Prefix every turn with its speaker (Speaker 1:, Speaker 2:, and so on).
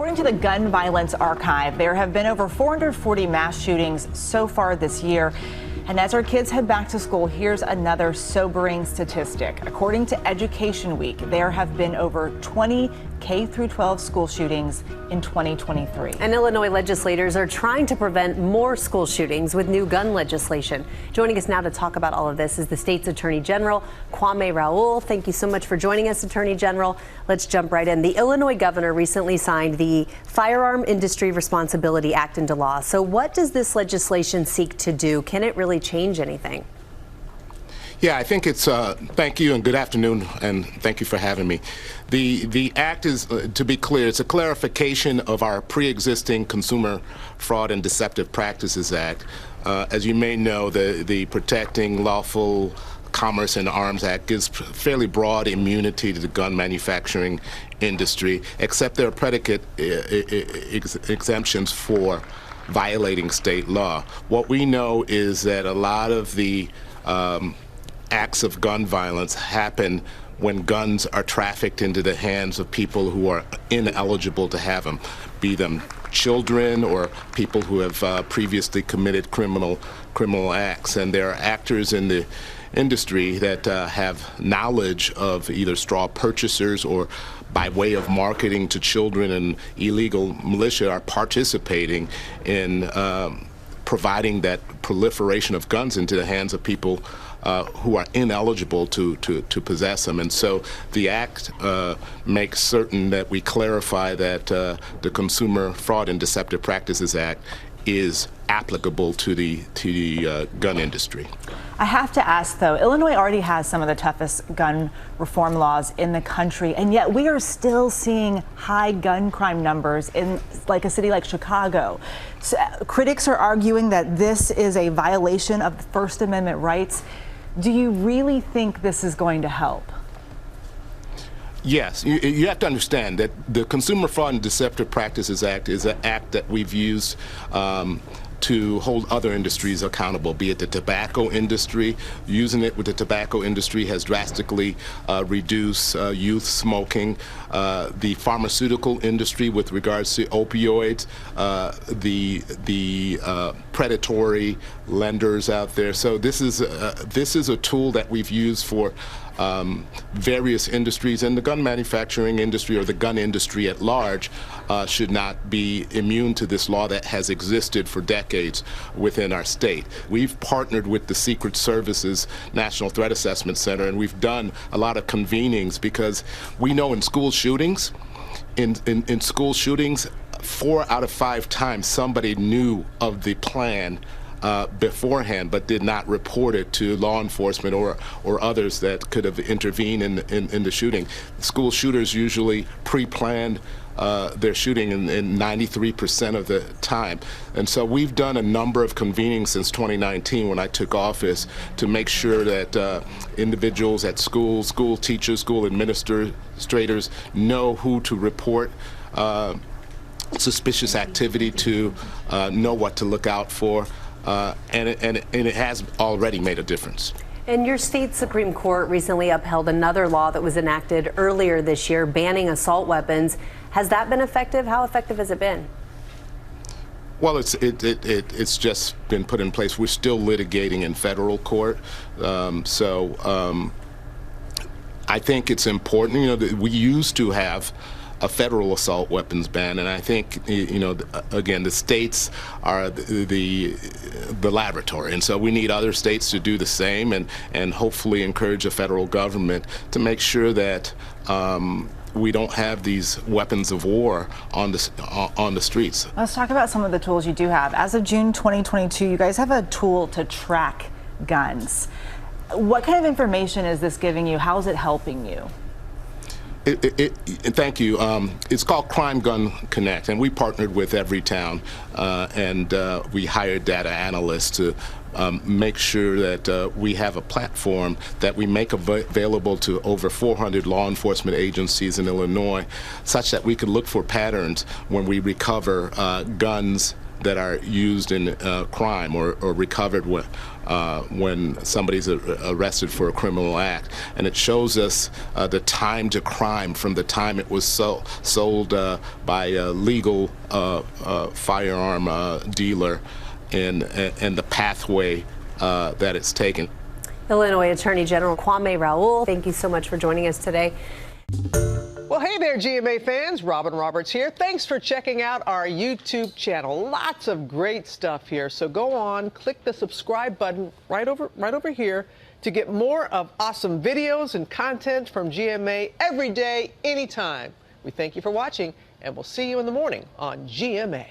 Speaker 1: According to the Gun Violence Archive, there have been over 440 mass shootings so far this year. And as our kids head back to school, here's another sobering statistic. According to Education Week, there have been over 20 K-12 school shootings in 2023.
Speaker 2: And Illinois legislators are trying to prevent more school shootings with new gun legislation. Joining us now to talk about all of this is the state's Attorney General, Kwame Raoul. Thank you so much for joining us, Attorney General. Let's jump right in. The Illinois governor recently signed the Firearm Industry Responsibility Act into law. So what does this legislation seek to do? Can it really change anything?
Speaker 3: Yeah, I think it's, thank you and good afternoon, and thank you for having me. The act is, to be clear, it's a clarification of our pre-existing Consumer Fraud and Deceptive Practices Act. As you may know, the Protecting Lawful Commerce in Arms Act gives fairly broad immunity to the gun manufacturing industry, except there are predicate exemptions for violating state law. What we know is that a lot of the acts of gun violence happen when guns are trafficked into the hands of people who are ineligible to have them, be them children or people who have previously committed criminal acts. And there are actors in the industry that have knowledge of either straw purchasers or by way of marketing to children and illegal militia are participating in providing that proliferation of guns into the hands of people who are ineligible to possess them. And so the act makes certain that we clarify that the Consumer Fraud and Deceptive Practices Act is applicable to the gun industry.
Speaker 1: I have to ask, though, Illinois already has some of the toughest gun reform laws in the country, and yet we are still seeing high gun crime numbers in like a city like Chicago. So, critics are arguing that this is a violation of the First Amendment rights. Do you really think this is going to help?
Speaker 3: Yes, you have to understand that the Consumer Fraud and Deceptive Practices Act is an act that we've used to hold other industries accountable, be it the tobacco industry. Using it with the tobacco industry has drastically reduced youth smoking. The pharmaceutical industry with regards to opioids, the predatory lenders out there. So this is a tool that we've used for various industries, and the gun manufacturing industry or the gun industry at large should not be immune to this law that has existed for decades within our state. We've partnered with the Secret Service's National Threat Assessment Center, and we've done a lot of convenings because we know in school shootings, 4 out of 5 times somebody knew of the plan beforehand, but did not report it to law enforcement or others that could have intervened in the shooting. School shooters usually pre-planned their shooting in 93% of the time. And so we've done a number of convenings since 2019 when I took office to make sure that individuals at school teachers, school administrators know who to report suspicious activity to, know what to look out for. And it has already made a difference.
Speaker 2: And your state Supreme Court recently upheld another law that was enacted earlier this year banning assault weapons. Has that been effective? How effective has it been?
Speaker 3: Well, it's just been put in place. We're still litigating in federal court, so I think it's important. You know, that we used to have a federal assault weapons ban, and I think, you know, again, the states are the laboratory, and so we need other states to do the same, and hopefully encourage the federal government to make sure that we don't have these weapons of war on the streets.
Speaker 1: Let's talk about some of the tools you do have. As of June 2022, you guys have a tool to track guns. What kind of information is this giving you? How is it helping you?
Speaker 3: Thank you. It's called Crime Gun Connect, and we partnered with Everytown, and we hired data analysts to make sure that we have a platform that we make available to over 400 law enforcement agencies in Illinois, such that we could look for patterns when we recover guns that are used in crime or recovered when somebody's arrested for a criminal act. And it shows us the time to crime from the time it was sold by a legal firearm dealer and the pathway that it's taken.
Speaker 2: Illinois Attorney General Kwame Raoul, thank you so much for joining us today.
Speaker 4: Well, hey there, GMA fans. Robin Roberts here. Thanks for checking out our YouTube channel. Lots of great stuff here. So go on, click the subscribe button right over here to get more of awesome videos and content from GMA every day, anytime. We thank you for watching, and we'll see you in the morning on GMA.